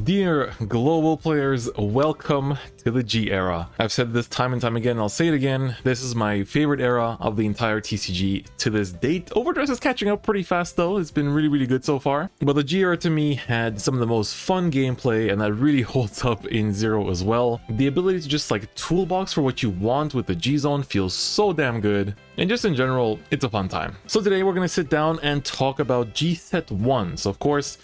Dear global players, welcome to the G era. I've said this time and time again, and I'll say it again. This is my favorite era of the entire TCG to this date. Overdress is catching up pretty fast though. It's been really good so far. But the G era to me had some of the most fun gameplay, and that really holds up in Zero as well. The ability to just like toolbox for what you want with the G zone feels so damn good. And just in general, it's a fun time. So today we're going to sit down and talk about G set 1. So of course,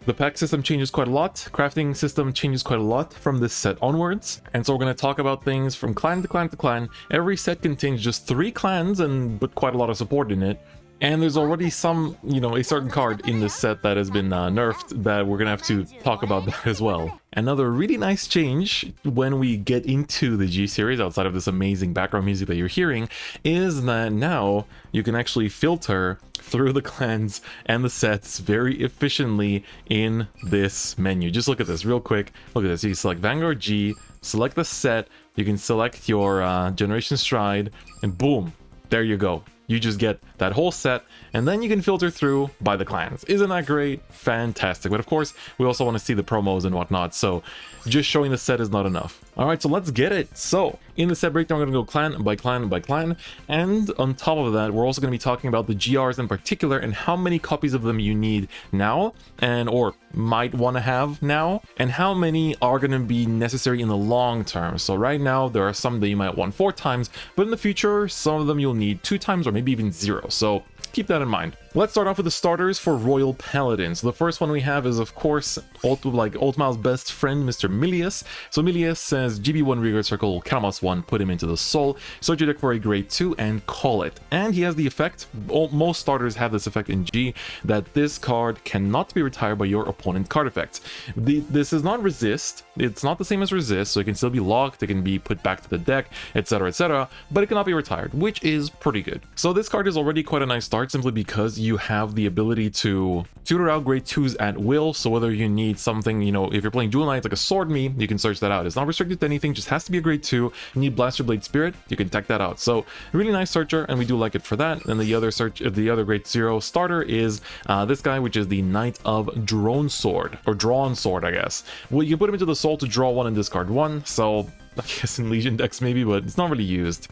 the pack system changes quite a lot, crafting system changes quite a lot from this set onwards, and so we're going to talk about things from clan to clan to clan. Every set contains just 3 clans but quite a lot of support in it. And there's already some, a certain card in this set that has been nerfed that we're going to have to talk about that as well. Another really nice change when we get into the G series, outside of this amazing background music that you're hearing, is that now you can actually filter through the clans and the sets very efficiently in this menu. Just look at this real quick. Look at this. You can select Vanguard G, select the set, you can select your Generation Stride, and boom, there you go. You just get that whole set, and then you can filter through by the clans. Isn't that great? Fantastic. But of course, we also want to see the promos and whatnot, so just showing the set is not enough. Alright, so let's get it. So, in the set breakdown, we're going to go clan by clan by clan, and on top of that, we're also going to be talking about the GRs in particular and how many copies of them you need now, or might want to have now, and how many are going to be necessary in the long term. So right now, there are some that you might want 4 times, but in the future, some of them you'll need 2 times or maybe even 0. So keep that in mind. Let's start off with the starters for Royal Paladin. So the first one we have is, of course, Ultima's best friend, Mr. Milius. So Milius says, GB1 Rearguard Circle, Karamas 1, put him into the soul, search your deck for a grade 2, and call it. And he has the effect, most starters have this effect in G, that this card cannot be retired by your opponent card effect. This is not resist, it's not the same as resist, so it can still be locked, it can be put back to the deck, etc, but it cannot be retired, which is pretty good. So this card is already quite a nice start, simply because you have the ability to tutor out grade 2s at will. So whether you need something, if you're playing Dual Knights like a Sword Me, you can search that out. It's not restricted to anything, just has to be a grade 2. You need Blaster Blade Spirit, you can tech that out. So really nice searcher, and we do like it for that. And the other grade 0 starter is this guy, which is the Knight of Drawn Sword, I guess. Well, you can put him into the soul to draw 1 and discard 1. So I guess in Legion decks maybe, but it's not really used.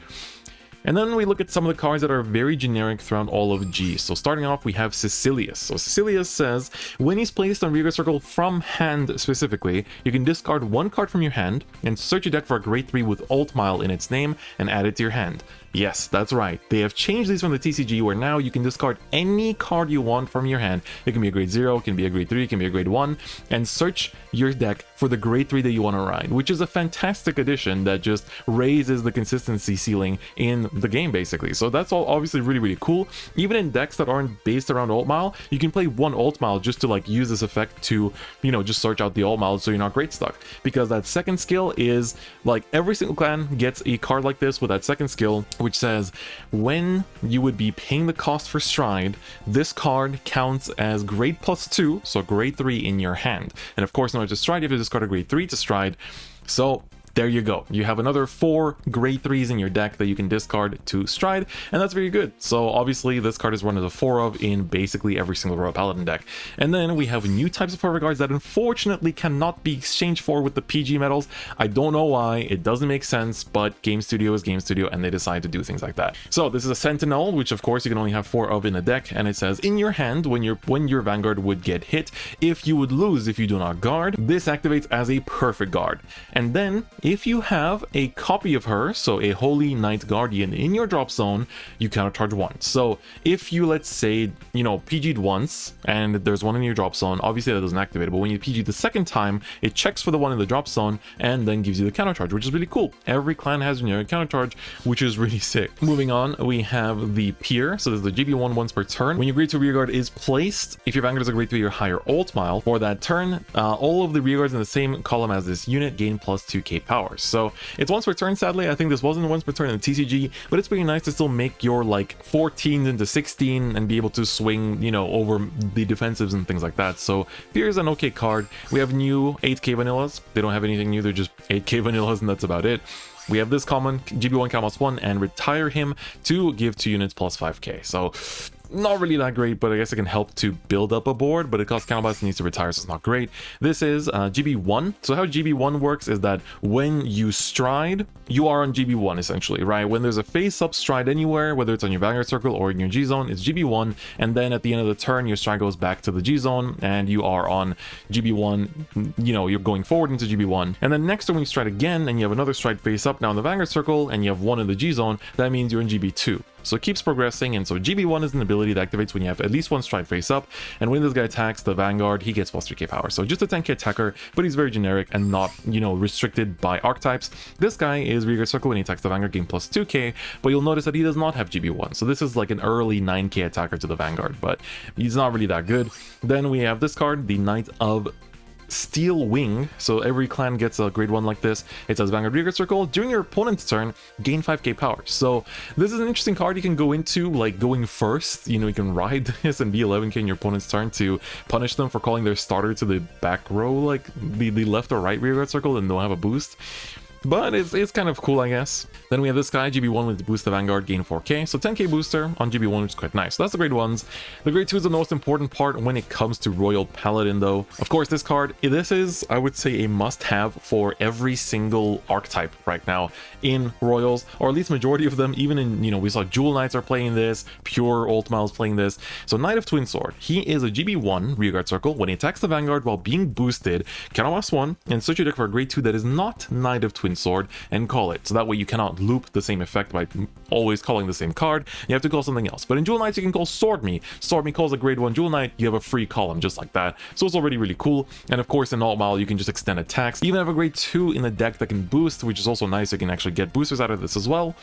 And then we look at some of the cards that are very generic throughout all of G. So starting off, we have Sicilius. So Sicilius says, when he's placed on Rearguard Circle from hand specifically, you can discard 1 card from your hand and search your deck for a grade 3 with Ultmile in its name and add it to your hand. Yes, that's right. They have changed these from the TCG, where now you can discard any card you want from your hand. It can be a grade 0, it can be a grade 3, it can be a grade 1, and search your deck for the grade 3 that you want to ride, which is a fantastic addition that just raises the consistency ceiling in the game, basically. So that's all obviously really cool. Even in decks that aren't based around Ultmile, you can play 1 Ultmile just to like use this effect to, just search out the Ultmile so you're not grade stuck. Because that second skill is like every single clan gets a card like this with that second skill, which says when you would be paying the cost for Stride, this card counts as grade +2, so grade 3 in your hand. And of course, in order to Stride, you have to discard a grade 3 to Stride. So there you go. You have another 4 grade 3s in your deck that you can discard to Stride, and that's very good. So obviously this card is one of the 4 of in basically every single Royal Paladin deck. And then we have new types of perfect cards that unfortunately cannot be exchanged for with the PG medals. I don't know why, it doesn't make sense, but Game Studio is Game Studio and they decide to do things like that. So this is a Sentinel, which of course you can only have 4 of in a deck, and it says in your hand when your Vanguard would get hit, if you would lose if you do not guard, this activates as a perfect guard. And then if you have a copy of her, so a Holy Knight Guardian in your drop zone, you countercharge 1. So if you, let's say, PG'd once and there's 1 in your drop zone, obviously that doesn't activate it, but when you PG the second time, it checks for the 1 in the drop zone and then gives you the countercharge, which is really cool. Every clan has generic countercharge, which is really sick. Moving on, we have the Peer. So there's the GB1 once per turn. When your grade 2 rearguard is placed, if your Vanguard is a grade 3 or higher Ultmile, for that turn, all of the rearguards in the same column as this unit gain +2k power. So it's once per turn, sadly. I think this wasn't once per turn in the TCG, but it's pretty nice to still make your like 14 into 16 and be able to swing, over the defensives and things like that. So here's an okay card. We have new 8k vanillas. They don't have anything new, they're just 8k vanillas and that's about it. We have this common GB1 Kamos 1 and retire him to give 2 units +5k. So not really that great, but I guess it can help to build up a board, but it costs counterblast and needs to retire, so it's not great. This is GB1. So how GB1 works is that when you stride, you are on GB1 essentially, right? When there's a face-up stride anywhere, whether it's on your Vanguard circle or in your G-zone, it's GB1, and then at the end of the turn, your stride goes back to the G-zone, and you are on GB1, you know, you're going forward into GB1. And then next time when you stride again, and you have another stride face-up now in the Vanguard circle, and you have one in the G-zone, that means you're in GB2. So it keeps progressing, and so GB1 is an ability that activates when you have at least one stride face up, and when this guy attacks the Vanguard, he gets plus 3k power. So just a 10k attacker, but he's very generic and not, you know, restricted by archetypes. This guy is Rearguard Circle. When he attacks the Vanguard, gain plus 2k, but you'll notice that he does not have GB1. So this is like an early 9k attacker to the Vanguard, but he's not really that good. Then we have this card, the Knight of Steel Wing. So every clan gets a grade 1 like this. It says Vanguard Rearguard Circle. During your opponent's turn, gain 5k power. So this is an interesting card you can go into, like going first. You know, you can ride this and be 11k in your opponent's turn to punish them for calling their starter to the back row, like the left or right Rearguard Circle, and they'll have a boost. But it's kind of cool, I guess. Then we have this guy, GB1 with boost the Vanguard, gain 4k. So 10k booster on GB1, which is quite nice. So that's the grade 1s. The grade 2 is the most important part when it comes to Royal Paladin, though. Of course, this card, this is, I would say, a must-have for every single archetype right now in Royals, or at least majority of them. Even in, you know, we saw Jewel Knights are playing this, Pure Ultimate is playing this. So Knight of Twin Sword, he is a GB1 Rearguard Circle. When he attacks the Vanguard while being boosted, counterblast 1, and search your deck for a grade 2 that is not Knight of Twin Sword and call it. So that way you cannot loop the same effect by always calling the same card. You have to call something else. But in Jewel Knights, you can call Sword Me. Sword Me calls a grade 1 Jewel Knight, you have a free column just like that. So it's already really cool. And of course, in Alt Mile, you can just extend attacks. You even have a grade 2 in the deck that can boost, which is also nice. You can actually get boosters out of this as well.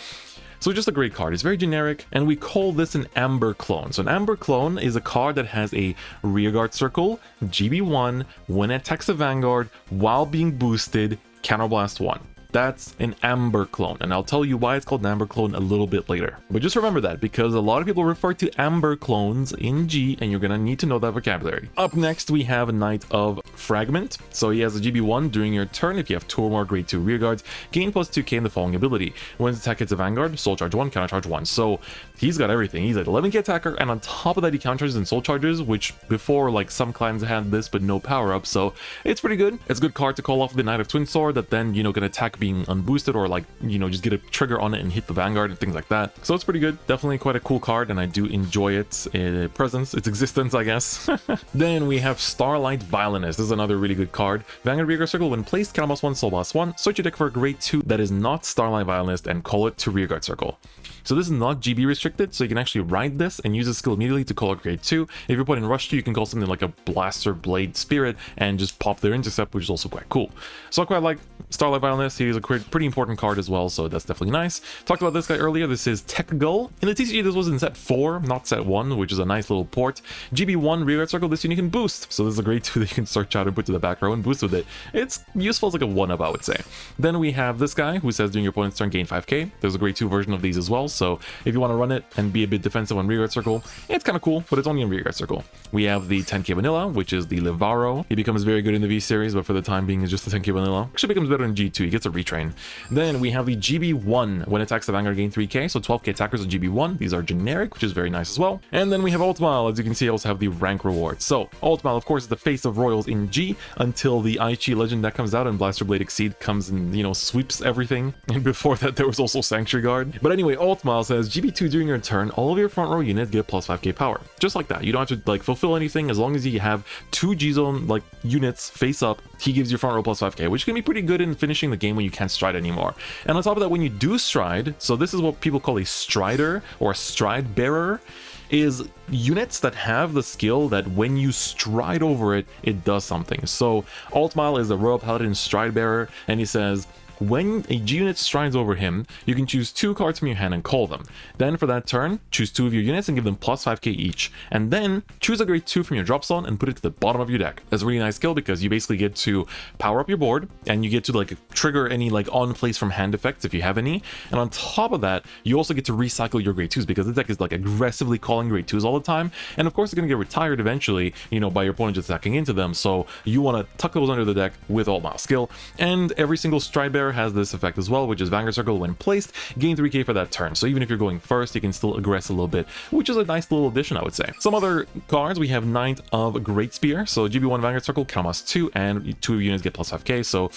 So just a great card. It's very generic, and we call this an Amber Clone. So an Amber Clone is a card that has a Rearguard Circle, GB1, when it attacks the Vanguard, while being boosted, counterblast 1. That's an Amber Clone, and I'll tell you why it's called an Amber Clone a little bit later. But just remember that, because a lot of people refer to Amber Clones in G, and you're gonna need to know that vocabulary. Up next, we have a Knight of Fragment. So he has a GB1 during your turn. If you have 2 or more grade 2 rearguards, gain plus 2k in the following ability. When his attack hits a Vanguard, Soul Charge 1, Counter Charge 1. So he's got everything. He's an 11k attacker, and on top of that, he counter charges and Soul Charges, which before, like, some clans had this, but no power up. So it's pretty good. It's a good card to call off the Knight of Twin Sword that then, you know, can attack being unboosted, or like, you know, just get a trigger on it and hit the Vanguard and things like that. So it's pretty good. Definitely quite a cool card, and I do enjoy its presence, its existence, I guess. Then we have Starlight Violinist. This is another really good card. Vanguard Rearguard Circle, when placed, counterblast 1, soul blast 1. Search your deck for a grade 2 that is not Starlight Violinist and call it to Rearguard Circle. So this is not GB restricted, so you can actually ride this and use the skill immediately to call a grade 2. If you're putting Rush 2, you can call something like a Blaster Blade Spirit and just pop their intercept, which is also quite cool. So I quite like Starlight Violinist. He is a pretty important card as well, so that's definitely nice. Talked about this guy earlier. This is Tech Gull. In the TCG, this was in set 4, not set 1, which is a nice little port. GB1 Rearguard Circle, this unique can boost. So this is a grade 2 that you can search out and put to the back row and boost with it. It's useful as like a 1-up, I would say. Then we have this guy who says during your opponent's turn, gain 5k. There's a grade 2 version of these as well, so if you want to run it and be a bit defensive on Rearguard Circle, it's kind of cool, but it's only on Rearguard Circle. We have the 10k Vanilla, which is the Livaro. He becomes very good in the V series, but for the time being, it's just the 10k Vanilla. Actually becomes better in G2. He gets a retrain. Then we have the GB1. When it attacks the Vanguard, gain 3k, so 12k attackers on GB1. These are generic, which is very nice as well. And then we have Ultimile. As you can see, I also have the rank rewards. So Ultimile, of course, is the face of Royals in G until the Aichi Legend that comes out and Blaster Blade Exceed comes and, you know, sweeps everything. And before that, there was also Sanctuary Guard. But anyway, Ultimile says GB2 during your turn, all of your front row units get plus 5k power. Just like that. You don't have to like fulfill anything. As long as you have 2 G-Zone like units face up, he gives your front row plus 5k, which can be pretty good in finishing the game when you can't stride anymore. And on top of that, when you do stride, so this is what people call a strider or a stride bearer, is units that have the skill that when you stride over it, it does something. So Ultimile is a Royal Paladin stride bearer, and he says, when a G unit strides over him, you can choose 2 cards from your hand and call them. Then for that turn, choose 2 of your units and give them plus 5k each. And then choose a grade 2 from your drop zone and put it to the bottom of your deck. That's a really nice skill because you basically get to power up your board and you get to like trigger any like on place from hand effects if you have any. And on top of that, you also get to recycle your grade 2s because the deck is like aggressively calling grade 2s all the time. And of course, they're going to get retired eventually, you know, by your opponent just attacking into them. So you want to tuck those under the deck with Ultimile skill. And every single stride bearer Bear has this effect as well, which is Vanguard Circle when placed, gain 3k for that turn. So even if you're going first, you can still aggress a little bit, which is a nice little addition, I would say. Some other cards, we have Knight of Great Spear. So GB1 Vanguard Circle, count 2, and 2 units get plus 5k, so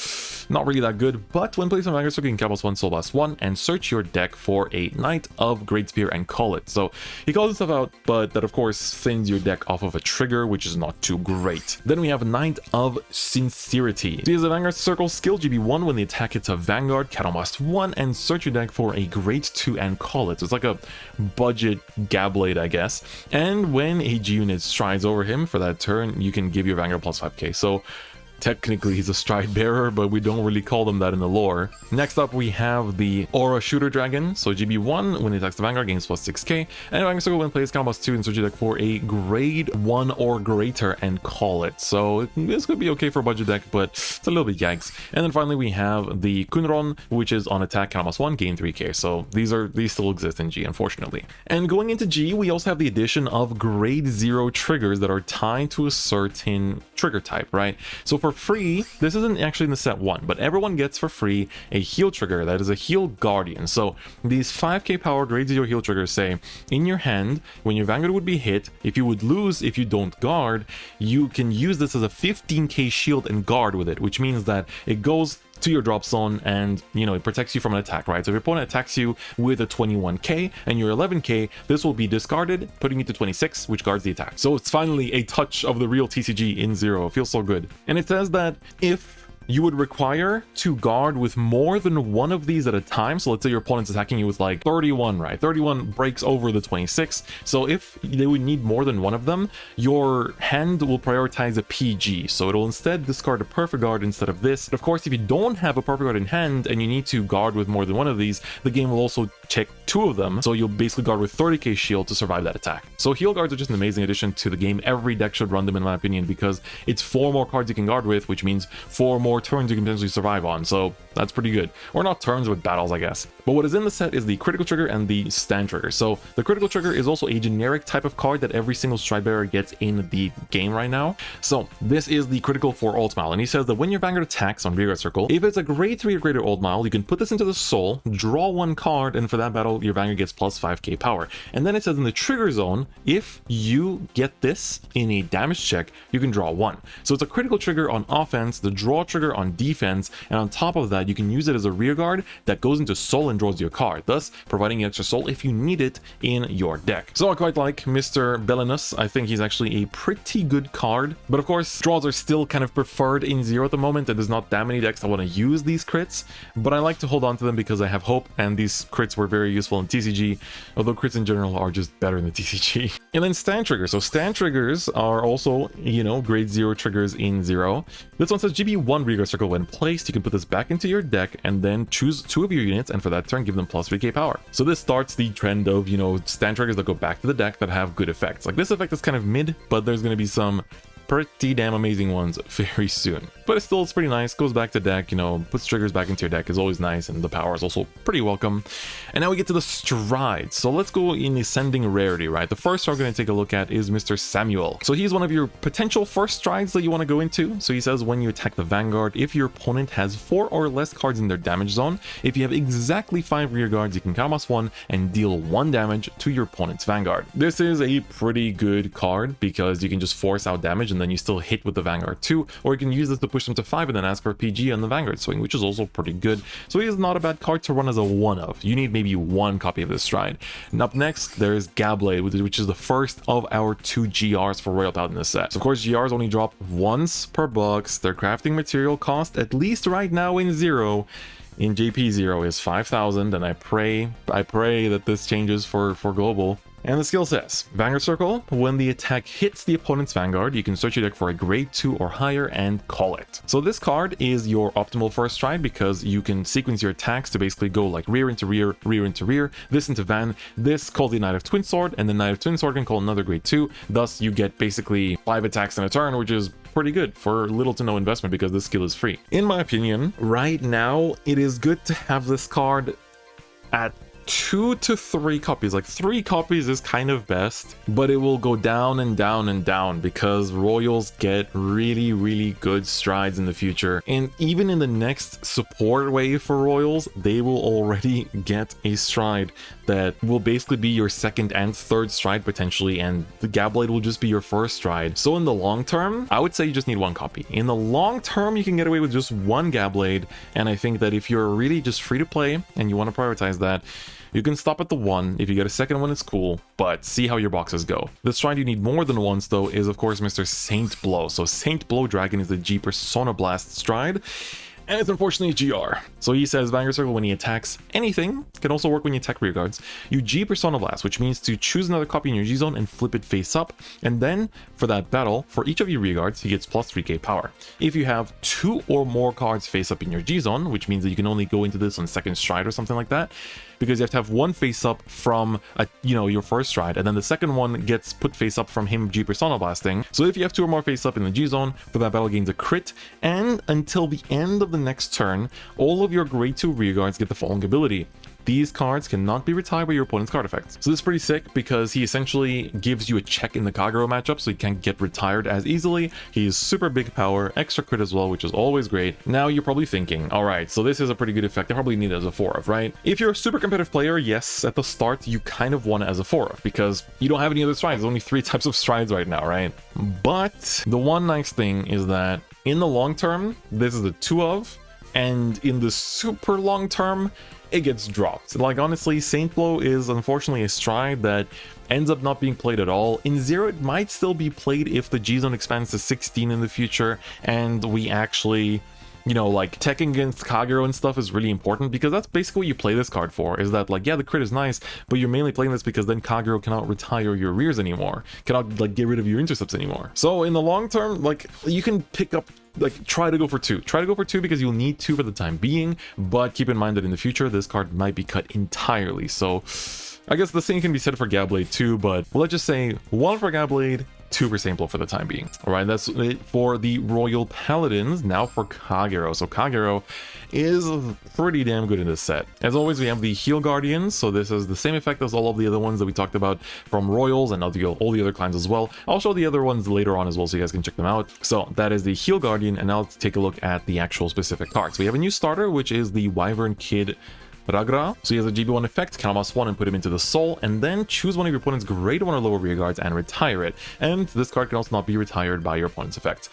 not really that good. But when placed on Vanguard Circle, you can count +1, soul +1, and search your deck for a Knight of Great Spear and call it. So he calls stuff out, but that of course thins your deck off of a trigger, which is not too great. Then we have Knight of Sincerity. So he has a Vanguard Circle skill, GB1, when the attack hits a Vanguard, count +1, and search your deck for a Great 2 and call it. So it's like a budget Gabblade, I guess. And when a G unit strides over him for that turn, you can give your Vanguard plus 5k. So technically he's a stride bearer, but we don't really call them that in the lore. Next up, we have the Aura Shooter Dragon. So GB1, when it attacks the Vanguard, gains plus 6k. And Vanguard Circle, when plays, count +2, and search your deck for a grade 1 or greater and call it. So this could be okay for a budget deck, but it's a little bit yikes. And then finally, we have the Kunron, which is on attack, count +1, gain 3k. So these still exist in G, unfortunately. And going into G, we also have the addition of grade 0 triggers that are tied to a certain trigger type, right? So for free, this isn't actually in the set 1, but everyone gets for free a heal trigger that is a heal guardian. So these 5k power grade 0 heal triggers say, in your hand, when your Vanguard would be hit, if you would lose if you don't guard, you can use this as a 15k shield and guard with it, which means that it goes to your drop zone and, you know, it protects you from an attack, right? So if your opponent attacks you with a 21k and you're 11k, this will be discarded, putting you to 26, which guards the attack. So it's finally a touch of the real TCG in 0. It feels so good. And it says that if you would require to guard with more than one of these at a time. So let's say your opponent's attacking you with like 31, right? 31 breaks over the 26. So if they would need more than one of them, your hand will prioritize a PG. So it'll instead discard a Perfect Guard instead of this. But of course, if you don't have a Perfect Guard in hand and you need to guard with more than one of these, the game will also check 2 of them. So you'll basically guard with 30k shield to survive that attack. So heal guards are just an amazing addition to the game. Every deck should run them, in my opinion, because it's 4 more cards you can guard with, which means 4 more turns you can potentially survive on. So that's pretty good. Or not turns, with battles, I guess. But what is in the set is the critical trigger and the stand trigger. So the critical trigger is also a generic type of card that every single stride bearer gets in the game right now. So this is the critical for Alt Mile, and he says that when your Vanguard attacks on Rearguard Circle, if it's a grade 3 or greater Alt Mile, you can put this into the soul, draw 1 card, and for that battle your Vanguard gets plus 5k power. And then it says in the trigger zone, if you get this in a damage check, you can draw 1. So it's a critical trigger on offense, the draw trigger on defense, and on top of that you can use it as a rear guard that goes into soul and draws you a card, thus providing extra soul if you need it in your deck. So I quite like Mr. Belenus. I think he's actually a pretty good card, but of course draws are still kind of preferred in 0 at the moment, and there's not that many decks that want to use these crits, but I like to hold on to them because I have hope, and these crits were very useful in TCG, although crits in general are just better in the TCG. And then stand triggers. So stand triggers are also, you know, grade 0 triggers in 0. This one says GB1 Rearguard Circle when placed, you can put this back into your deck and then choose 2 of your units, and for that turn give them plus 3k power. So this starts the trend of, you know, stand triggers that go back to the deck that have good effects. Like this effect is kind of mid, but there's going to be some pretty damn amazing ones very soon. But it's pretty nice, goes back to deck, you know, puts triggers back into your deck, is always nice, and the power is also pretty welcome. And now we get to the strides. So let's go in ascending rarity, right? The first we're going to take a look at is Mr. Samuel. So he's one of your potential first strides that you want to go into. So he says when you attack the Vanguard, if your opponent has 4 or less cards in their damage zone, if you have exactly 5 rear guards, you can count +1 and deal 1 damage to your opponent's Vanguard. This is a pretty good card because you can just force out damage and then you still hit with the Vanguard too, or you can use this to push them to 5 and then ask for a PG on the Vanguard swing, which is also pretty good. So he is not a bad card to run as a one of. You need maybe 1 copy of this stride. And up next there's Gabblade, which is the first of our 2 GRs for Royal Paladin in this set. So of course GRs only drop once per box. Their crafting material cost, at least right now in 0, in JP0, is 5,000, and I pray that this changes for global. And the skill says, Vanguard Circle, when the attack hits the opponent's Vanguard, you can search your deck for a grade 2 or higher and call it. So this card is your optimal first stride because you can sequence your attacks to basically go like rear into rear, rear into rear, this into Van, this calls the Knight of Twin Sword, and the Knight of Twin Sword can call another grade 2, thus you get basically 5 attacks in a turn, which is pretty good for little to no investment because this skill is free. In my opinion, right now, it is good to have this card at 2 to 3 copies. Like 3 copies is kind of best, but it will go down and down and down because royals get really good strides in the future. And even in the next support wave for royals, they will already get a stride that will basically be your second and third stride potentially, and the Gabblade will just be your first stride. So in the long term, I would say you just need 1 copy. In the long term, you can get away with just 1 Gabblade, and I think that if you're really just free to play and you want to prioritize that, you can stop at the 1. If you get a second one, it's cool, but see how your boxes go. The stride you need more than once, though, is of course Mr. Saint Blow. So Saint Blow Dragon is the G Persona Blast stride, and it's unfortunately a GR. So he says Vanguard Circle, when he attacks anything, can also work when you attack rear guards. You G Persona Blast, which means to choose another copy in your G zone and flip it face up, and then for that battle, for each of your rear guards, he gets plus 3k power. If you have 2 or more cards face up in your G zone, which means that you can only go into this on second stride or something like that, because you have to have 1 face up from your first stride, and then the second one gets put face up from him G Persona Blasting. So if you have 2 or more face up in the G zone, for that battle gains a crit, and until the end of the next turn, all of your grade 2 rear guards get the following ability. These cards cannot be retired by your opponent's card effects. So this is pretty sick because he essentially gives you a check in the Kagero matchup, so he can't get retired as easily. He's super big power, extra crit as well, which is always great. Now you're probably thinking, all right, so this is a pretty good effect. I probably need it as a 4-of, right? If you're a super competitive player, yes, at the start, you kind of want it as a 4-of because you don't have any other strides. There's only 3 types of strides right now, right? But the one nice thing is that in the long term, this is a 2-of, and in the super long term, it gets dropped. Like honestly, Saint Blow is unfortunately a stride that ends up not being played at all. In 0, it might still be played if the G zone expands to 16 in the future and we actually, like teching against Kagero and stuff is really important, because that's basically what you play this card for, is that like, yeah, the crit is nice, but you're mainly playing this because then Kagero cannot retire your rears anymore, cannot like get rid of your intercepts anymore. So in the long term, like you can pick up, like try to go for 2 because you'll need 2 for the time being, but keep in mind that in the future this card might be cut entirely. So I guess the same can be said for Gabblade too, but let's just say 1 for Gabblade, 2 for Saint Blow for the time being. All right, that's it for the Royal Paladins. Now for Kagero. So Kagero is pretty damn good in this set. As always, we have the Heal Guardians. So this is the same effect as all of the other ones that we talked about from Royals and all the other clans as well. I'll show the other ones later on as well so you guys can check them out. So that is the Heal Guardian, and now let's take a look at the actual specific cards. We have a new starter, which is the Wyvern Kid Ragra. So he has a GB1 effect, count 1 and put him into the soul, and then choose one of your opponent's grade 1 or lower rear guards and retire it. And this card can also not be retired by your opponent's effect.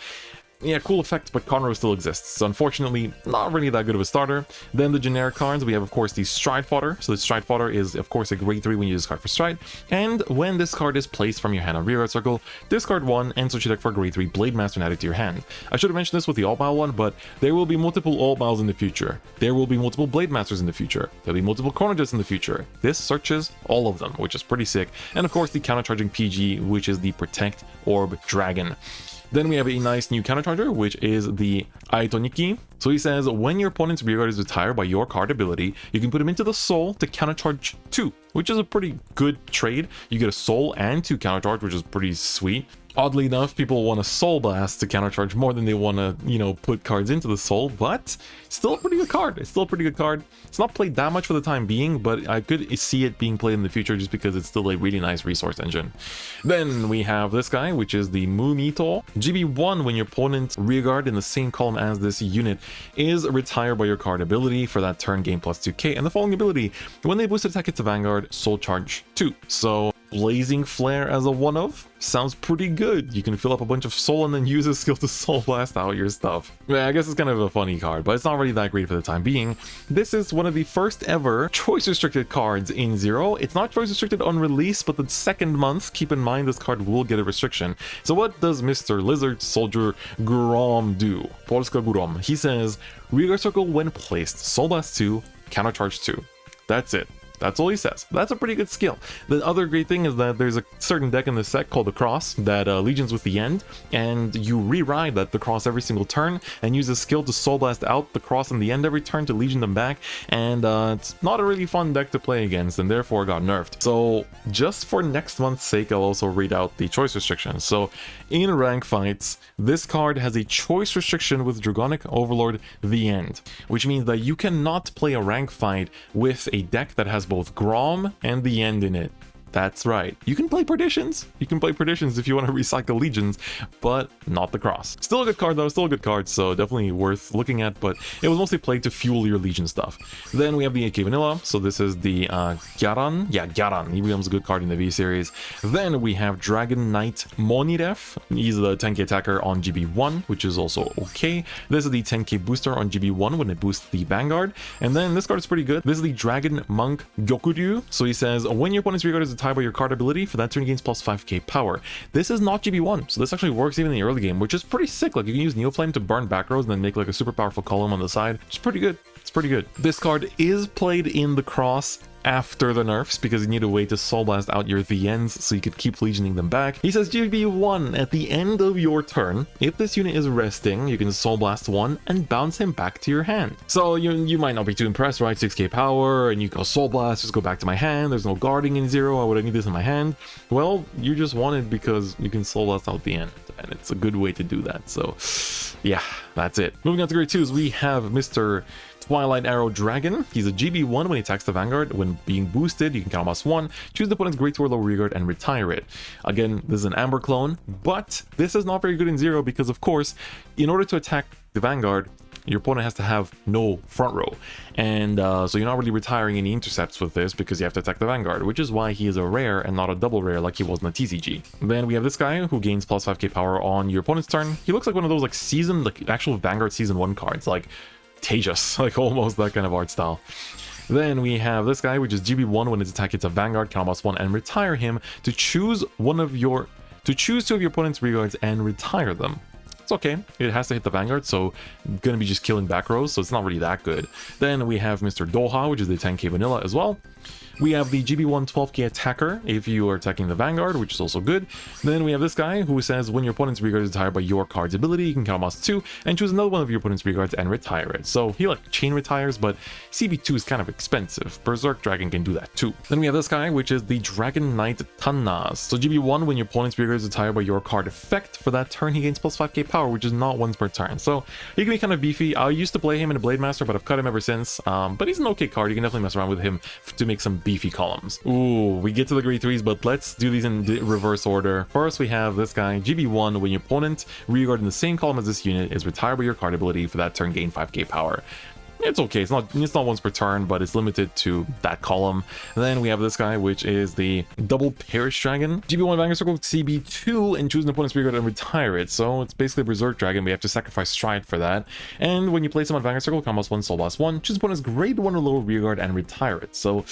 Yeah, cool effect, but Conroe still exists. So unfortunately, not really that good of a starter. Then the generic cards, we have of course the Stride Fodder. So the Stride Fodder is of course a grade 3 when you use this card for Stride. And when this card is placed from your hand on rear guard circle, discard 1 and search your deck for a grade 3 Blade Master and add it to your hand. I should have mentioned this with the All-Bow one, but there will be multiple All-Bows in the future. There will be multiple Blade Masters in the future. There'll be multiple Chronojets in the future. This searches all of them, which is pretty sick. And of course the countercharging PG, which is the Protect Orb Dragon. Then we have a nice new countercharger, which is the Aitoniki. So he says, when your opponent's rear guard is retired by your card ability, you can put him into the soul to countercharge 2, which is a pretty good trade. You get a soul and 2 countercharge, which is pretty sweet. Oddly enough, people want a Soul Blast to countercharge more than they want to, put cards into the Soul, but still a pretty good card. It's still a pretty good card. It's not played that much for the time being, but I could see it being played in the future just because it's still a really nice resource engine. Then we have this guy, which is the Mumito. GB1, when your opponent's rearguard in the same column as this unit is retired by your card ability for that turn, gain plus 2k, and the following ability, when they boost attack it to Vanguard, Soul Charge 2. So Blazing Flare as a 1-of sounds pretty good. You can fill up a bunch of soul and then use a skill to Soul Blast out your stuff. Yeah, I guess it's kind of a funny card, but it's not really that great for the time being. This is one of the first ever choice restricted cards in 0. It's not choice restricted on release, but the second month, keep in mind this card will get a restriction. So what does Mr. Lizard Soldier Grom do? Polska Grom. He says, rearguard circle when placed, Soul Blast 2, countercharge 2. That's it. That's all he says. That's a pretty good skill. The other great thing is that there's a certain deck in this set called the Cross that legions with the end, and you re-ride the Cross every single turn and use a skill to Soul Blast out the Cross in the end every turn to legion them back, and it's not a really fun deck to play against and therefore got nerfed. So just for next month's sake, I'll also read out the choice restrictions. So in rank fights, this card has a choice restriction with Dragonic Overlord the End, which means that you cannot play a rank fight with a deck that has both Grom and the End in it. That's right. You can play Perditions. You can play Perditions if you want to recycle Legions, but not the Cross. Still a good card though, still a good card, so definitely worth looking at, but it was mostly played to fuel your Legion stuff. Then we have the AK Vanilla, so this is the Gyaran. Yeah, Gyaran. He becomes a good card in the V series. Then we have Dragon Knight Moniref. He's the 10k attacker on GB1, which is also okay. This is the 10k booster on GB1 when it boosts the Vanguard. And then this card is pretty good. This is the Dragon Monk Gyokuryu. So he says, when your opponent's Vanguard is attacked by your card ability, for that turn gains plus 5k power. This is not GB1, so this actually works even in the early game, which is pretty sick. Like, you can use Neoflame to burn back rows and then make like a super powerful column on the side. It's pretty good. It's pretty good. This card is played in the Cross after the nerfs because you need a way to Soul Blast out your The Ends so you could keep legioning them back. He says GB1, at the end of your turn, if this unit is resting, you can Soul Blast 1 and bounce him back to your hand. So you might not be too impressed, right? 6k power, and you go Soul Blast, just go back to my hand, there's no guarding in 0, why would I need this in my hand? Well, you just want it because you can Soul Blast out the end, and it's a good way to do that. So yeah, that's it. Moving on to grade 2s, we have Mr. Twilight Arrow Dragon. He's a GB1 when he attacks the Vanguard. When being boosted, you can count +1, choose the opponent's Great Sword Low Rearguard and retire it. Again, this is an Amber clone, but this is not very good in 0 because, of course, in order to attack the Vanguard, your opponent has to have no front row. And so you're not really retiring any intercepts with this because you have to attack the Vanguard, which is why he is a rare and not a double rare like he was in the TCG. Then we have this guy who gains plus 5k power on your opponent's turn. He looks like one of those like season, like actual Vanguard Season 1 cards, like Tejas, like almost that kind of art style. Then we have this guy, which is GB1 when its attack hits a Vanguard, count +1 and retire him to choose two of your opponent's rearguards and retire them. It's okay, it has to hit the Vanguard, so gonna be just killing back rows, so it's not really that good. Then we have Mr. Doha, which is the 10k vanilla as well. We have the GB1 12k attacker if you are attacking the Vanguard, which is also good. Then we have this guy who says when your opponent's rearguard is retired by your card's ability, you can count +2 and choose another one of your opponent's rearguards and retire it. So he like chain retires, but CB2 is kind of expensive. Berserk Dragon can do that too. Then we have this guy, which is the Dragon Knight Tannas. So GB1, when your opponent's rearguard is retired by your card effect, for that turn he gains plus 5k power, which is not once per turn. So he can be kind of beefy. I used to play him in a Blade Master, but I've cut him ever since. But he's an okay card. You can definitely mess around with him to make some beefy columns. Ooh, we get to the grade 3s, but let's do these in reverse order. First, we have this guy, GB1, when your opponent rearguard in the same column as this unit is retired by your card ability, for that turn gain 5k power. It's okay, it's not once per turn, but it's limited to that column. And then we have this guy, which is the double Perish Dragon. GB1 Vanguard Circle CB2 and choose an opponent's rearguard and retire it. So it's basically a Berserk Dragon, we have to sacrifice Stride for that. And when you place him on Vanguard Circle, count +1, Soul Blast 1, choose opponent's grade 1 or lower rearguard and retire it. So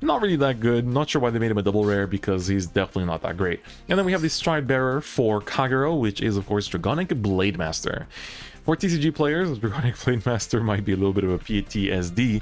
not really that good. Not sure why they made him a double rare because he's definitely not that great. And then we have the Stride Bearer for Kagero, which is of course Dragonic Blade Master. For TCG players, Dragonic Blade Master might be a little bit of a PTSD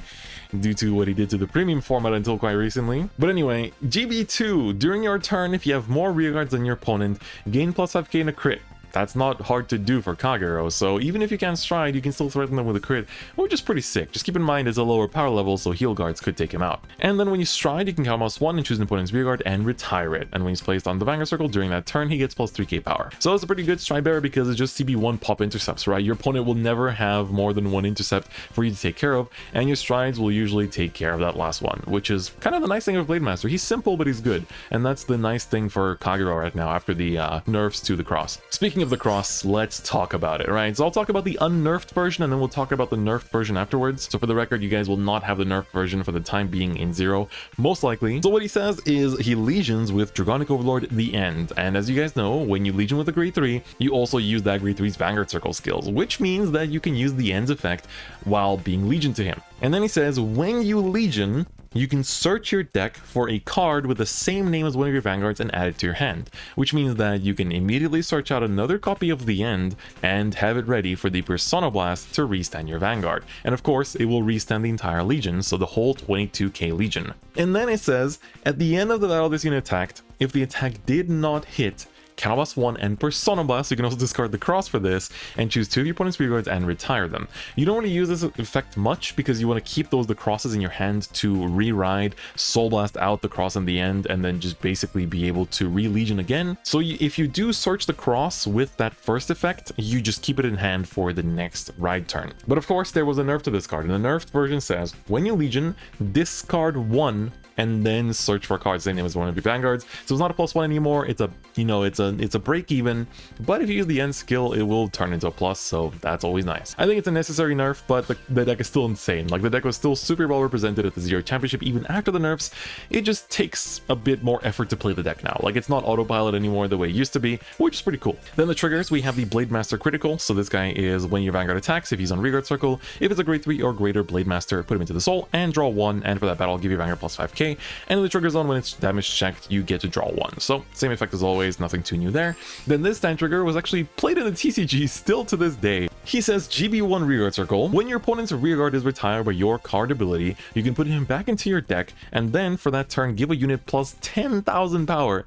due to what he did to the premium format until quite recently. But anyway, GB2, during your turn, if you have more rearguards than your opponent, gain plus 5k in a crit. That's not hard to do for Kagero, so even if you can't Stride, you can still threaten them with a crit, which is pretty sick. Just keep in mind it's a lower power level, so heal guards could take him out. And then when you Stride, you can count +1 and choose an opponent's rearguard and retire it. And when he's placed on the Vanguard Circle during that turn, he gets plus 3k power. So it's a pretty good Stride Bearer because it's just CB1 pop intercepts, right? Your opponent will never have more than one intercept for you to take care of, and your Strides will usually take care of that last one, which is kind of the nice thing of Blade Master. He's simple, but he's good. And that's the nice thing for Kagero right now after the nerfs to the Cross. Speaking of the Cross, let's talk about it, right? So I'll talk about the unnerfed version and then we'll talk about the nerfed version afterwards. So for the record, you guys will not have the nerfed version for the time being in 0, most likely. So what he says is he legions with Dragonic Overlord the End. And as you guys know, when you legion with a grade 3, you also use that grade 3's Vanguard Circle skills, which means that you can use the End's effect while being legion to him. And then he says, when you legion, you can search your deck for a card with the same name as one of your Vanguards and add it to your hand, which means that you can immediately search out another copy of the End and have it ready for the Persona Blast to restand your Vanguard. And of course, it will restand the entire Legion, so the whole 22k Legion. And then it says, at the end of the battle this unit attacked, if the attack did not hit, Counterblast 1 and Persona Blast. You can also discard the cross for this and choose 2 of your opponent's rear guards and retire them. You don't really use this effect much because you want to keep the crosses in your hand to re-ride, Soul Blast out the cross in the end, and then just basically be able to re-legion again. So if you do search the cross with that first effect, you just keep it in hand for the next ride turn. But of course, there was a nerf to this card, and the nerfed version says, when you legion, discard 1 and then search for cards same name as one of your vanguards. So it's not a +1 anymore. It's a, you know, it's a break even, but if you use the end skill, it will turn into a plus, so that's always nice. I think it's a necessary nerf, but the deck is still insane. Like, the deck was still super well represented at the Zero Championship even after the nerfs. It just takes a bit more effort to play the deck now. Like, it's not autopilot anymore the way it used to be, which is pretty cool. Then the triggers, we have the Blade Master Critical. So this guy is when your Vanguard attacks, if he's on Rearguard Circle, if it's a grade 3 or greater Blade Master, put him into the soul and draw 1, and for that battle, give your Vanguard plus 5k. And in the trigger zone, when it's damage checked, you get to draw 1. So same effect as always, nothing too new there. Then this time trigger was actually played in the TCG still to this day. He says GB1 Rearguard Circle. When your opponent's rearguard is retired by your card ability, you can put him back into your deck, and then for that turn, give a unit plus 10,000 power.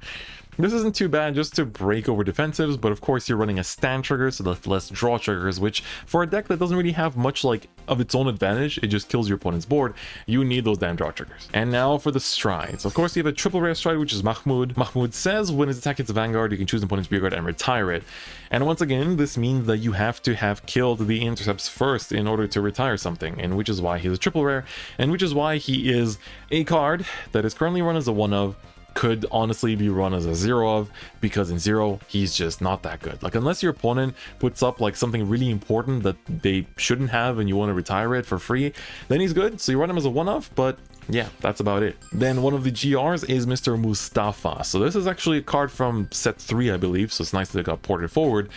This isn't too bad just to break over defensives, but of course you're running a stand trigger, so there's less draw triggers, which for a deck that doesn't really have much like of its own advantage, it just kills your opponent's board, you need those damn draw triggers. And now for the strides. Of course you have a triple rare stride, which is Mahmoud. Mahmoud says when his attack hits a Vanguard, you can choose an opponent's rearguard and retire it. And once again, this means that you have to have killed the intercepts first in order to retire something, and which is why he's a triple rare, and which is why he is a card that is currently run as a 1-of, could honestly be run as a 0-of, because in 0 he's just not that good. Like, unless your opponent puts up like something really important that they shouldn't have and you want to retire it for free, then he's good, so you run him as a 1-of, but yeah, that's about it. Then one of the GRs is Mr. Mustafa. So this is actually a card from set 3, I believe, so it's nice that it got ported forward.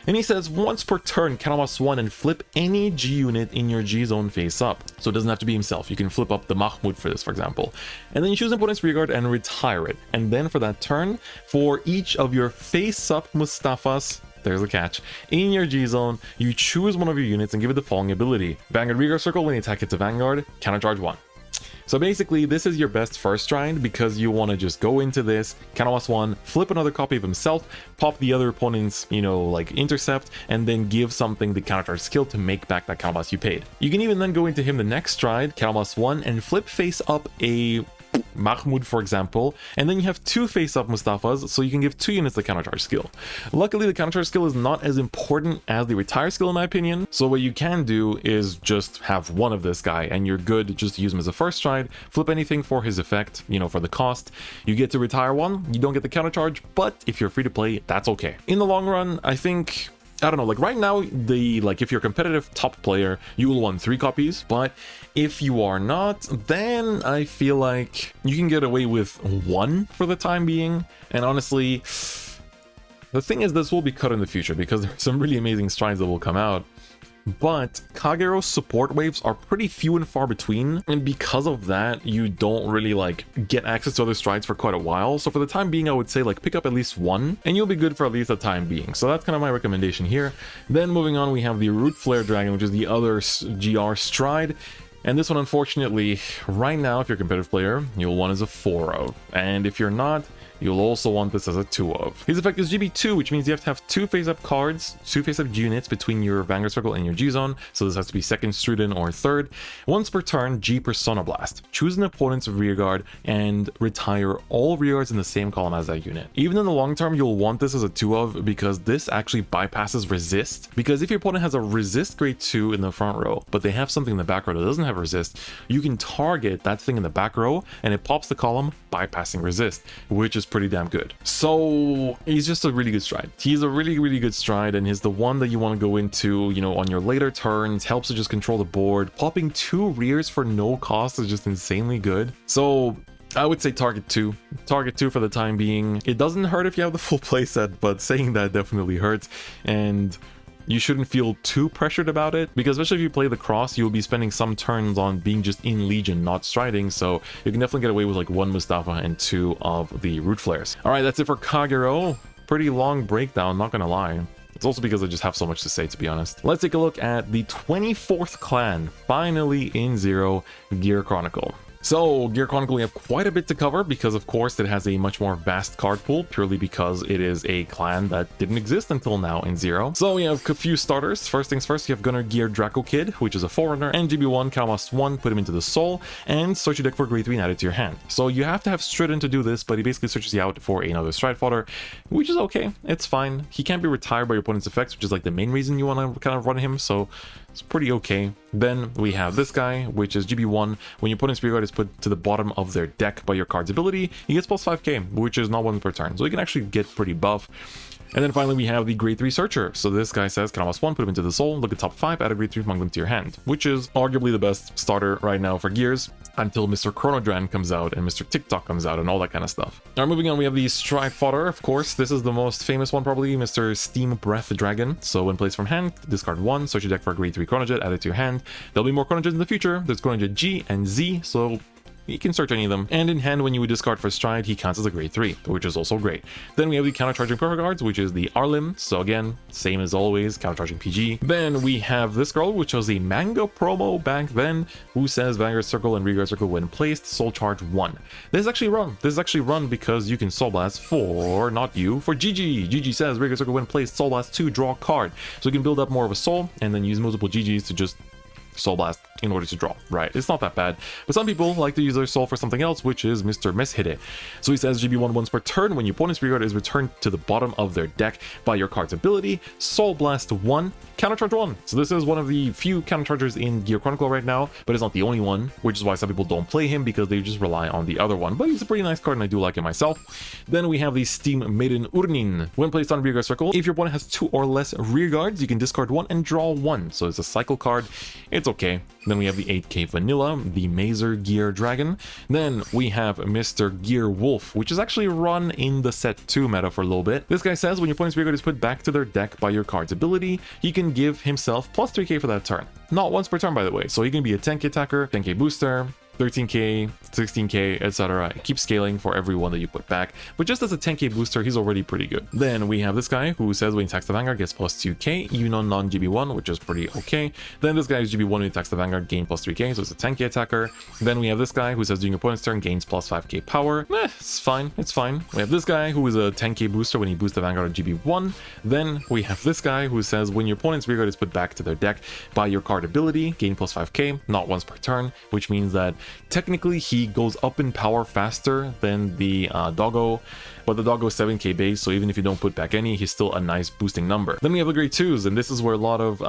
And he says, once per turn, counterblast 1 and flip any G unit in your G zone face up. So it doesn't have to be himself. You can flip up the Mahmoud for this, for example. And then you choose an opponent's rearguard and retire it. And then for that turn, for each of your face up Mustafas, there's a catch, in your G zone, you choose one of your units and give it the following ability. Vanguard Rearguard Circle, when the attack hits a Vanguard, countercharge 1. So basically, this is your best first stride because you want to just go into this, counterblast 1, flip another copy of himself, pop the other opponent's, you know, like intercept, and then give something the countercharge skill to make back that counterblast you paid. You can even then go into him the next stride, counterblast 1, and flip face up a Mahmoud, for example, and then you have 2 face-up Mustafas, so you can give 2 units the countercharge skill. Luckily, the countercharge skill is not as important as the retire skill in my opinion, so what you can do is just have one of this guy, and you're good just to use him as a first stride, flip anything for his effect, you know, for the cost. You get to retire 1, you don't get the countercharge, but if you're free to play, that's okay. In the long run, I think, I don't know, like right now, if you're a competitive top player, you will want 3 copies, but if you are not, then I feel like you can get away with 1 for the time being. And honestly, the thing is, this will be cut in the future because there's some really amazing strides that will come out. But Kagero's support waves are pretty few and far between, and because of that, you don't really like get access to other strides for quite a while. So for the time being, I would say like pick up at least 1 and you'll be good for at least the time being. So that's kind of my recommendation here. Then moving on, we have the Root Flare Dragon, which is the other GR stride. And this one, unfortunately, right now, if you're a competitive player, you'll want as a 4-of. And if you're not, you'll also want this as a 2-of. His effect is GB2, which means you have to have 2 face-up cards, 2 face-up units between your Vanguard Circle and your G-Zone. So this has to be 2nd Struden or 3rd. Once per turn, G Persona Blast. Choose an opponent's rearguard and retire all rearguards in the same column as that unit. Even in the long term, you'll want this as a 2-of because this actually bypasses resist. Because if your opponent has a resist grade 2 in the front row, but they have something in the back row that doesn't have resist, you can target that thing in the back row and it pops the column bypassing resist, which is pretty damn good. So he's just a really good stride. He's a really, really good stride, and he's the one that you want to go into, you know, on your later turns, helps to just control the board. Popping 2 rears for no cost is just insanely good. So I would say target 2. Target 2 for the time being. It doesn't hurt if you have the full playset, but saying that definitely hurts. And you shouldn't feel too pressured about it, because especially if you play the cross, you'll be spending some turns on being just in Legion, not striding, so you can definitely get away with like 1 Mustafa and 2 of the Root Flares. Alright, that's it for Kagero. Pretty long breakdown, not gonna lie. It's also because I just have so much to say, to be honest. Let's take a look at the 24th clan, finally in 0, Gear Chronicle. So Gear Chronicle, we have quite a bit to cover because of course it has a much more vast card pool, purely because it is a clan that didn't exist until now in Zero. So we have a few starters. First things first, you have Gunner Gear Draco Kid, which is a Forerunner, and GB1, Cost 1, put him into the Soul, and search your deck for grade 3 and add it to your hand. So you have to have Stridden to do this, but he basically searches you out for another Stride Fodder, which is okay, it's fine. He can't be retired by your opponent's effects, which is like the main reason you want to kind of run him, so it's pretty okay. Then we have this guy, which is GB1. When your opponent's rearguard is put to the bottom of their deck by your card's ability, he gets plus 5k, which is not one per turn, so he can actually get pretty buff. And then finally we have the grade 3 Searcher. So this guy says, Cost 1, put him into the Soul, look at top 5, add a grade 3 among them to your hand, which is arguably the best starter right now for Gears, until Mr. Chronodran comes out and Mr. TikTok comes out and all that kind of stuff. Now moving on, we have the Stride Fodder, of course. This is the most famous one probably, Mr. Steam Breath Dragon. So when placed from hand, discard 1, search your deck for a grade 3 Chronojet, add it to your hand. There'll be more Chronojets in the future. There's Chronojet G and Z, so you can search any of them. And in hand, when you would discard for Stride, he counts as a grade 3, which is also great. Then we have the countercharging perfect cards, which is the Arlim. So again, same as always, countercharging PG. Then we have this girl, which was a manga promo back then, who says Vanguard Circle and Rearguard Circle when placed, Soul Charge 1. This is actually run. This is actually run because you can Soul Blast for, not you, for GG. GG says Rearguard Circle when placed, Soul Blast 2, draw a card. So you can build up more of a soul and then use multiple GGs to just Soul Blast in order to draw, right? It's not that bad, but some people like to use their soul for something else, which is Mr. Meshide. So he says GB1 once per turn, when your opponent's rearguard is returned to the bottom of their deck by your card's ability, Soul Blast 1, countercharge 1. So this is one of the few counterchargers in Gear Chronicle right now, but it's not the only one, which is why some people don't play him, because they just rely on the other one. But he's a pretty nice card and I do like it myself. Then we have the Steam Maiden Urnin. When placed on Rearguard Circle, if your opponent has 2 or less rearguards, you can discard 1 and draw 1. So it's a cycle card. It's okay. Then we have the 8k Vanilla, the Mazer Gear Dragon. Then we have Mr. Gear Wolf, which is actually run in the set 2 meta for a little bit. This guy says when your opponent's rearguard is put back to their deck by your card's ability, he can give himself plus 3k for that turn. Not once per turn, by the way, so he can be a 10k attacker, 10k booster, 13k, 16k, etc. It keeps scaling for every one that you put back, but just as a 10k booster, he's already pretty good. Then we have this guy who says when he attacks the Vanguard, gets plus 2k, even on non-GB1, which is pretty okay. Then this guy is GB1 when he attacks the Vanguard, gain plus 3k, so it's a 10k attacker. Then we have this guy who says during your opponent's turn, gains plus 5k power. It's fine, it's fine. We have this guy who is a 10k booster when he boosts the Vanguard on GB1. Then we have this guy who says when your opponent's rearguard is put back to their deck by your card ability, gain plus 5k, not once per turn, which means that technically he goes up in power faster than the doggo, but the doggo is 7k base, so even if you don't put back any, he's still a nice boosting number. Then we have the grade 2s, and this is where a lot of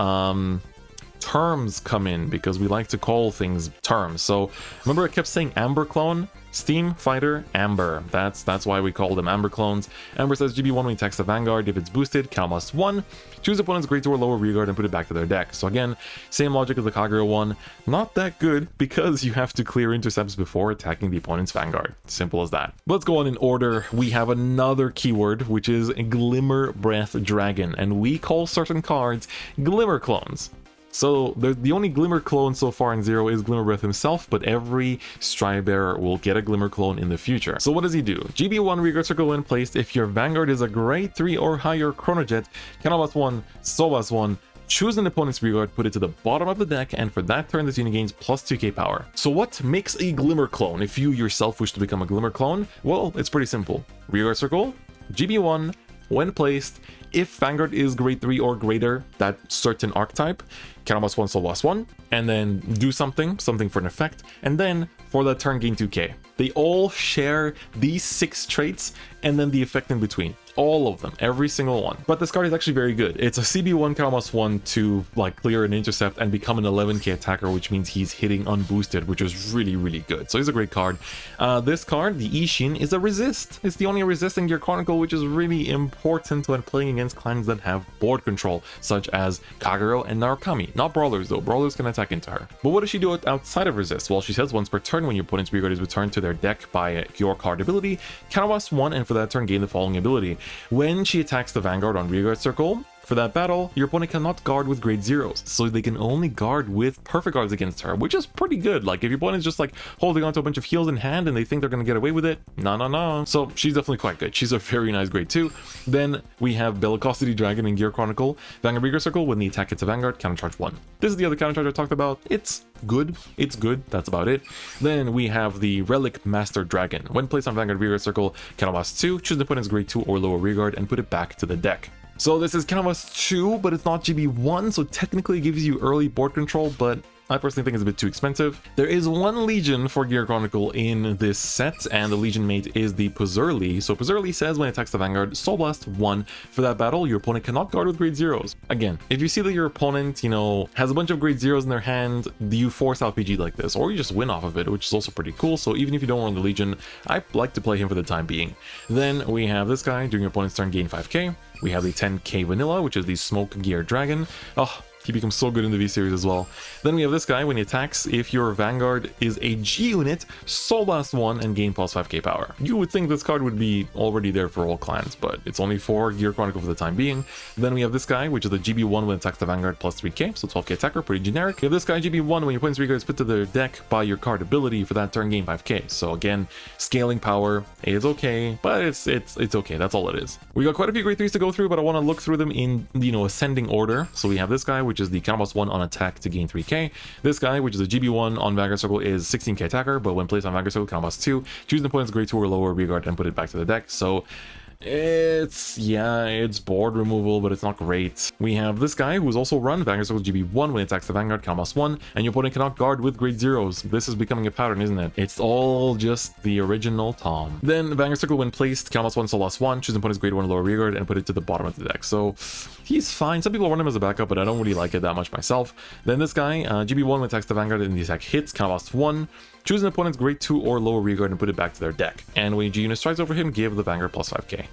terms come in, because we like to call things terms. So remember I kept saying Amber Clone? Steam Fighter Amber. That's why we call them Amber clones. Amber says GB1 when he attacks the Vanguard, if it's boosted, cost +1. Choose opponent's grade 2 or lower rearguard and put it back to their deck. So again, same logic as the Kagero one. Not that good because you have to clear intercepts before attacking the opponent's Vanguard. Simple as that. Let's go on in order. We have another keyword, which is Glimmer Breath Dragon, and we call certain cards Glimmer clones. So the only Glimmer clone so far in Zero is Glimmer Breath himself, but every Stride Bearer will get a Glimmer clone in the future. So what does he do? GB1 Rearguard Circle when placed, if your Vanguard is a grade 3 or higher Chronojet, +1, Soul Blast 1, choose an opponent's rearguard, put it to the bottom of the deck, and for that turn this unit gains plus 2k power. So what makes a Glimmer clone if you yourself wish to become a Glimmer clone? Well, it's pretty simple. Rearguard Circle, GB1, when placed, if Vanguard is grade 3 or greater, that certain archetype, +1, Soul Blast 1, and then do something for an effect, and then for that turn gain 2k. They all share these 6 traits, and then the effect in between. All of them, every single one. But this card is actually very good. It's a CB1 +1 to like clear an intercept and become an 11k attacker, which means he's hitting unboosted, which is really, really good. So he's a great card. This card, the Ishin, is a resist. It's the only resist in Gear Chronicle, which is really important when playing against clans that have board control, such as Kagero and Narukami. Not Brawlers though, Brawlers can attack into her. But what does she do outside of resist? Well, she says once per turn when your opponent's rearguard is returned to their deck by your card ability, +1, and for that turn gain the following ability. When she attacks the Vanguard on Rearguard Circle, For that battle, your opponent cannot guard with grade 0s, so they can only guard with perfect guards against her, which is pretty good. Like, if your opponent's just like holding onto a bunch of heals in hand and they think they're gonna get away with it, no. So she's definitely quite good. She's a very nice grade 2. Then we have Bellicosity Dragon in Gear Chronicle. Vanguard Vigor Circle, when the attack hits a Vanguard, countercharge 1. This is the other countercharge I talked about. It's good, that's about it. Then we have the Relic Master Dragon. When placed on Vanguard Vigor Circle, counterblast 2, choose the opponent's grade 2 or lower rearguard and put it back to the deck. So this is counterblast 2, but it's not GB1, so technically it gives you early board control, but I personally think it's a bit too expensive. There is one Legion for Gear Chronicle in this set, and the Legion mate is the Puzurli. So Puzurli says when it attacks the Vanguard, Soul Blast 1. For that battle, your opponent cannot guard with grade 0s. Again, if you see that your opponent, has a bunch of grade 0s in their hand, you force LPG like this, or you just win off of it, which is also pretty cool. So even if you don't run the Legion, I like to play him for the time being. Then we have this guy, during your opponent's turn, gain 5k. We have the 10k Vanilla, which is the Smoke Gear Dragon. Oh, he becomes so good in the V series as well. Then we have this guy, when he attacks, if your Vanguard is a G unit, Soul Blast 1 and gain plus 5k power. You would think this card would be already there for all clans, but it's only for Gear Chronicle for the time being. Then we have this guy, which is the GB1 when it attacks the Vanguard plus 3k, so 12k attacker, pretty generic. We have this guy, GB1, when your opponent's rearguard is put to their deck by your card ability for that turn, gain 5k. So again, scaling power is okay, but it's okay, that's all it is. We got quite a few grade 3s to go through, but I want to look through them in, ascending order. So we have this guy, which is the counterblast 1 on attack to gain 3k. This guy, which is a GB1 on Vanguard Circle, is 16k attacker, but when placed on Vanguard Circle, counterblast 2. Choose the opponent's grade 2 or lower rearguard and put it back to the deck. So it's board removal, but it's not great. We have this guy who is also run Vanguard Circle GB1 when it attacks the Vanguard, counterblast 1, and your opponent cannot guard with grade 0s. This is becoming a pattern, isn't it? It's all just the original Tom. Then Vanguard Circle, when placed, counterblast 1, Soul Blast 1, choose the opponent's grade 1 lower rearguard and put it to the bottom of the deck. So he's fine. Some people run him as a backup, but I don't really like it that much myself. Then this guy, GB1 when it attacks the Vanguard and the attack hits, counterblast 1. Choose an opponent's grade 2 or lower rearguard and put it back to their deck. And when G unit strikes over him, give the Vanguard plus 5k.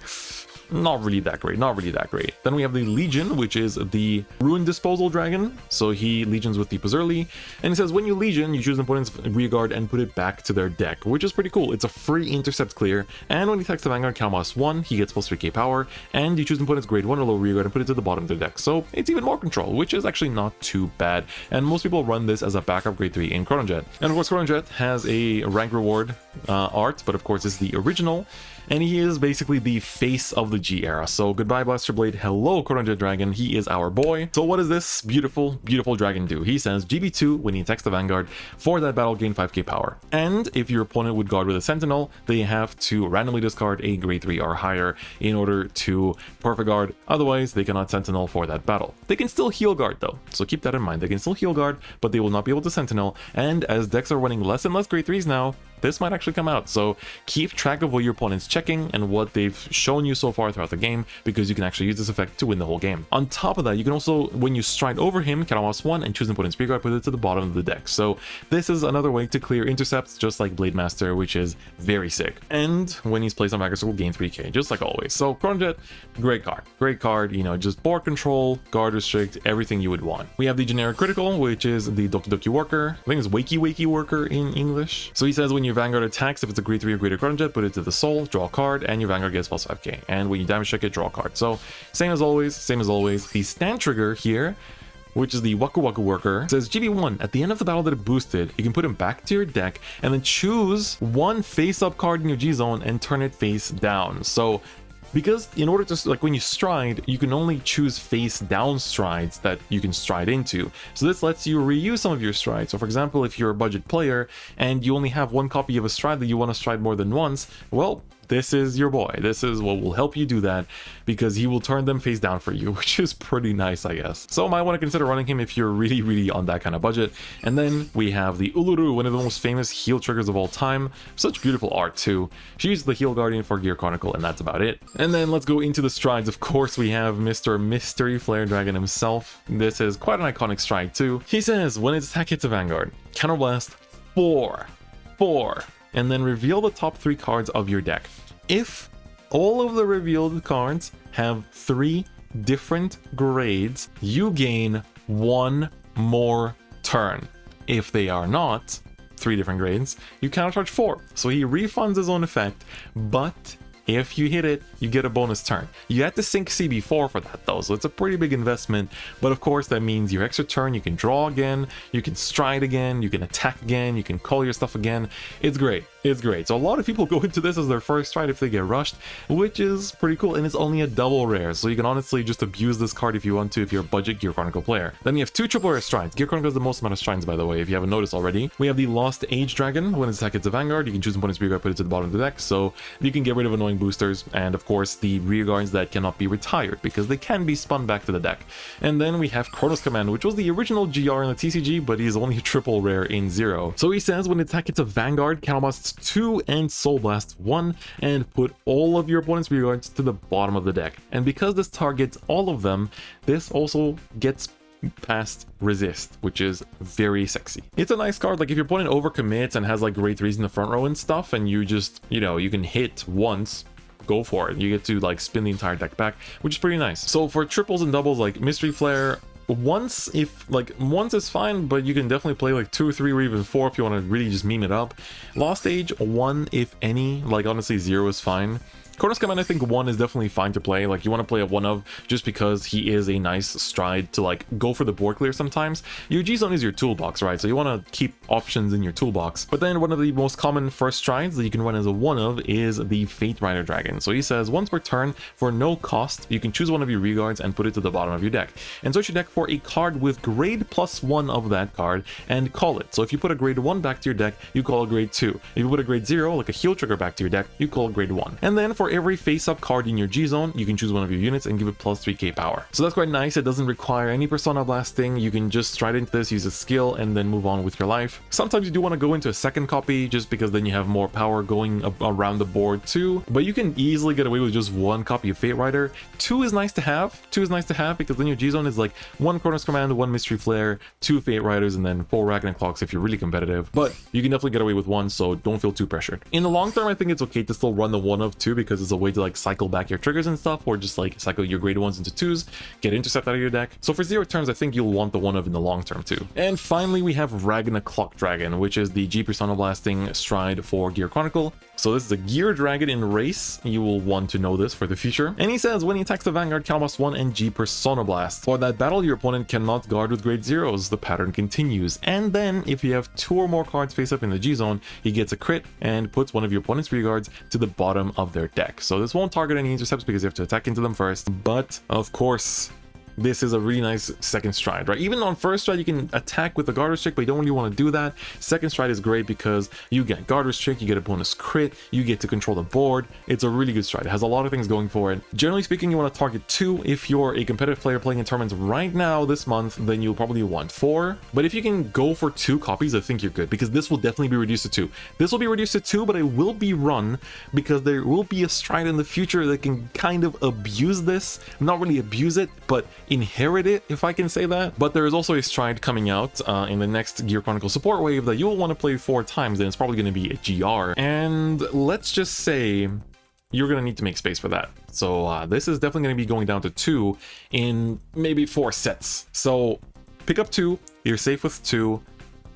Not really that great. Then we have the Legion, which is the Ruin Disposal Dragon. So he legions with the Puzurli, and it says when you Legion, you choose an opponent's rearguard and put it back to their deck, which is pretty cool. It's a free intercept clear, and when he attacks the Vanguard, counterblast 1, he gets plus 3k power, and you choose an opponent's grade 1 or lower rearguard and put it to the bottom of their deck. So it's even more control, which is actually not too bad, and most people run this as a backup grade 3 in Chronojet. And of course, Chronojet has a rank reward art, but of course it's the original, and he is basically the face of the G era. So goodbye Blaster Blade, hello Chronojet Dragon, he is our boy. So what does this beautiful dragon do? He says GB2 when he attacks the Vanguard, for that battle gain 5k power, and if your opponent would guard with a Sentinel, they have to randomly discard a grade 3 or higher in order to perfect guard, otherwise they cannot Sentinel for that battle. They can still heal guard though, so keep that in mind. They can still heal guard, but they will not be able to Sentinel, and as decks are running less and less grade 3s now, this might actually come out. So keep track of what your opponent's checking and what they've shown you so far throughout the game, because you can actually use this effect to win the whole game. On top of that, you can also, when you stride over him, counterblast 1 and choose an opponent's rearguard, put it to the bottom of the deck. So this is another way to clear intercepts, just like Blade Master, which is very sick. And when he's placed on Vanguard Circle, gain 3k, just like always. So Chronojet, great card, just board control, guard restrict, everything you would want. We have the generic critical, which is the Doki Doki Worker. I think it's Wakey Worker in English. So he says when your Vanguard attacks, if it's a grade 3 or greater Chronojet, put it to the soul, draw a card, and your Vanguard gets plus 5k. And when you damage check it, draw a card. So same as always. The stand trigger here, which is the Waku Waku Worker, says GB1, at the end of the battle that it boosted, you can put him back to your deck and then choose one face-up card in your G-zone and turn it face down. So because in order to, like when you stride, you can only choose face down strides that you can stride into. So this lets you reuse some of your strides. So for example, if you're a budget player and you only have one copy of a stride that you want to stride more than once, well, this is your boy. This is what will help you do that, because he will turn them face down for you, which is pretty nice, I guess. So might want to consider running him if you're really on that kind of budget. And then we have the Uluru, one of the most famous heal triggers of all time. Such beautiful art too. She's the heal guardian for Gear Chronicle, and that's about it. And then let's go into the strides. Of course, we have Mr. Mystery Flare Dragon himself. This is quite an iconic stride too. He says when its attack hits a Vanguard, counterblast 4, and then reveal the top 3 cards of your deck. If all of the revealed cards have 3 different grades, you gain 1 more turn. If they are not 3 different grades, you countercharge 4. So he refunds his own effect, but If you hit it, you get a bonus turn. You had to sync CB4 for that though, so it's a pretty big investment. But of course, that means your extra turn, you can draw again, you can stride again, you can attack again, you can call your stuff again. It's great. It's great. So a lot of people go into this as their first stride if they get rushed, which is pretty cool, and it's only a double rare, so you can honestly just abuse this card if you want to if you're a budget Gear Chronicle player. Then you have 2 triple rare strides. Gear Chronicle has the most amount of strides, by the way, if you haven't noticed already. We have the Lost Age Dragon. When its attack hits a Vanguard, you can choose an opponent's rearguard, put it to the bottom of the deck, so you can get rid of annoying boosters, and of course the rearguards that cannot be retired, because they can be spun back to the deck. And then we have Chronos Command, which was the original GR in the TCG, but he's only a triple rare in 0. So he says when its attack hits a Vanguard, Counterblast 2 and Soul Blast 1, and put all of your opponent's rearguards to the bottom of the deck. And because this targets all of them, this also gets past resist, which is very sexy. It's a nice card. Like if your opponent overcommits and has like grade 3s in the front row and stuff, and you just, you know, you can hit once, go for it. You get to like spin the entire deck back, which is pretty nice. So for triples and doubles, like Mystery Flare, once is fine, but you can definitely play like 2 or 3 or even 4 if you want to really just meme it up. Lost Age 1 if any, like honestly 0 is fine. Chronos Command, I think 1 is definitely fine to play. Like you want to play a 1 of just because he is a nice stride to like go for the board clear sometimes. Your G-Zone is your toolbox, right? So you want to keep options in your toolbox. But then one of the most common first strides that you can run as a 1 of is the Fate Rider Dragon. So he says once per turn, for no cost, you can choose one of your rearguards and put it to the bottom of your deck. And search your deck for a card with grade +1 of that card and call it. So if you put a grade 1 back to your deck, you call a grade 2. If you put a grade 0, like a heal trigger back to your deck, you call a grade 1. And then for every face-up card in your G-Zone, you can choose one of your units and give it +3k power. So that's quite nice. It doesn't require any Persona Blasting. You can just stride into this, use a skill, and then move on with your life. Sometimes you do want to go into a second copy just because then you have more power going around the board too, but you can easily get away with just 1 copy of Fate Rider. 2 is nice to have. 2 is nice to have because then your G-Zone is like 1 Chronos Command, 1 Mystery Flare, 2 Fate Riders, and then 4 Ragnarok Clocks if you're really competitive. But you can definitely get away with 1, so don't feel too pressured. In the long term, I think it's okay to still run the 1 of 2 because it's a way to like cycle back your triggers and stuff, or just like cycle your grade 1s into 2s, get intercept out of your deck. So for 0 turns, I think you'll want the 1 of in the long term too. And finally, we have Ragnarok Clock Dragon, which is the G Persona Blasting stride for Gear Chronicle. So this is a Gear Dragon in race. You will want to know this for the future. And he says when he attacks the Vanguard, Counterblast 1 and G Persona Blast. For that battle, your opponent cannot guard with grade 0s. The pattern continues. And then if you have 2 or more cards face up in the G-Zone, he gets a crit and puts one of your opponent's rearguards to the bottom of their deck. So this won't target any intercepts because you have to attack into them first. But of course, this is a really nice second stride, right? Even on first stride, you can attack with the guard restrict, but you don't really want to do that. Second stride is great because you get guard restrict, you get a bonus crit, you get to control the board. It's a really good stride. It has a lot of things going for it. Generally speaking, you want to target 2. If you're a competitive player playing in tournaments right now this month, then you'll probably want 4. But if you can go for 2 copies, I think you're good because this will definitely be reduced to 2. This will be reduced to 2, but it will be run because there will be a stride in the future that can kind of abuse this. Not really abuse it, but inherit it, if I can say that. But there is also a stride coming out in the next Gear Chronicle support wave that you will want to play 4 times, and it's probably going to be a GR. And let's just say you're going to need to make space for that. So this is definitely going to be going down to 2 in maybe 4 sets. So pick up 2, you're safe with 2.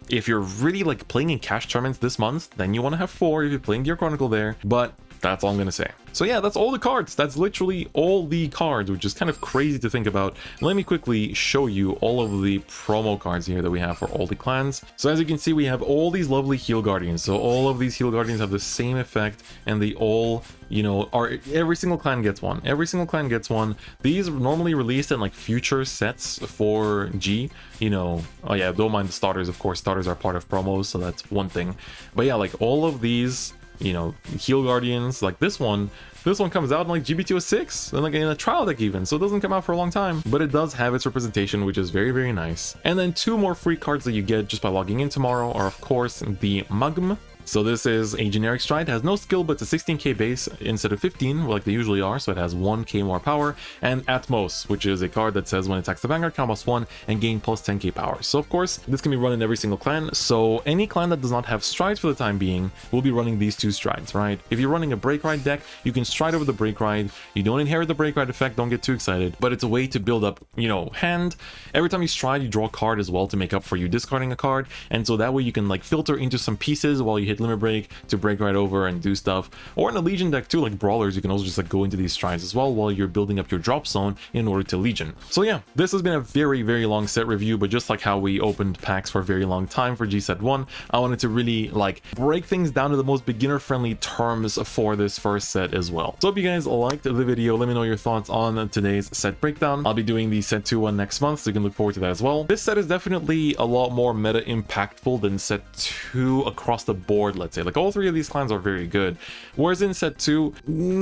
If you're really like playing in cash tournaments this month, then you want to have 4 if you're playing Gear Chronicle there. But that's all I'm gonna say. So yeah, that's all the cards. That's literally all the cards, which is kind of crazy to think about. Let me quickly show you all of the promo cards here that we have for all the clans. So as you can see, we have all these lovely Heal Guardians. So all of these Heal Guardians have the same effect, and they all, you know, every single clan gets one. Every single clan gets one. These are normally released in like future sets for G, you know. Oh yeah, don't mind the starters, of course. Starters are part of promos, so that's one thing. But yeah, like all of these, you know, Heal Guardians, like this one comes out in like GB206 and like in a trial deck even, so it doesn't come out for a long time, but it does have its representation, which is very, very nice. And then 2 more free cards that you get just by logging in tomorrow are of course the Magm. So this is a generic stride, it has no skill, but it's a 16k base instead of 15 like they usually are, so it has 1k more power. And Atmos, which is a card that says when it attacks the Vanguard, counterblast 1 and gain plus 10k power. So of course this can be run in every single clan, so any clan that does not have strides for the time being will be running these 2 strides, right? If you're running a break ride deck, you can stride over the break ride. You don't inherit the break ride effect, don't get too excited, but it's a way to build up, you know, hand. Every time you stride, you draw a card as well to make up for you discarding a card, and so that way you can like filter into some pieces while you hit hit limit break to break right over and do stuff. Or in a Legion deck too, like Brawlers, you can also just like go into these shrines as well while you're building up your drop zone in order to Legion. So yeah, this has been a very, very long set review, but just like how we opened packs for a very long time for G Set 1, I wanted to really like break things down to the most beginner-friendly terms for this first set as well. So hope you guys liked the video. Let me know your thoughts on today's set breakdown. I'll be doing the set 2 one next month, so you can look forward to that as well. This set is definitely a lot more meta impactful than set 2 across the board, let's say. Like all three of these clans are very good. Whereas in set 2,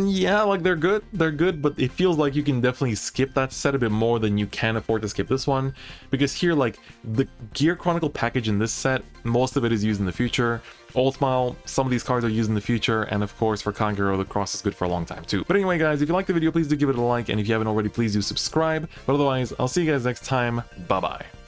yeah, like they're good, but it feels like you can definitely skip that set a bit more than you can afford to skip this one. Because here, like the Gear Chronicle package in this set, most of it is used in the future. Ultimile, some of these cards are used in the future, and of course for Kagero, the cross is good for a long time too. But anyway guys, if you liked the video, please do give it a like, and if you haven't already, please do subscribe. But otherwise, I'll see you guys next time. Bye bye.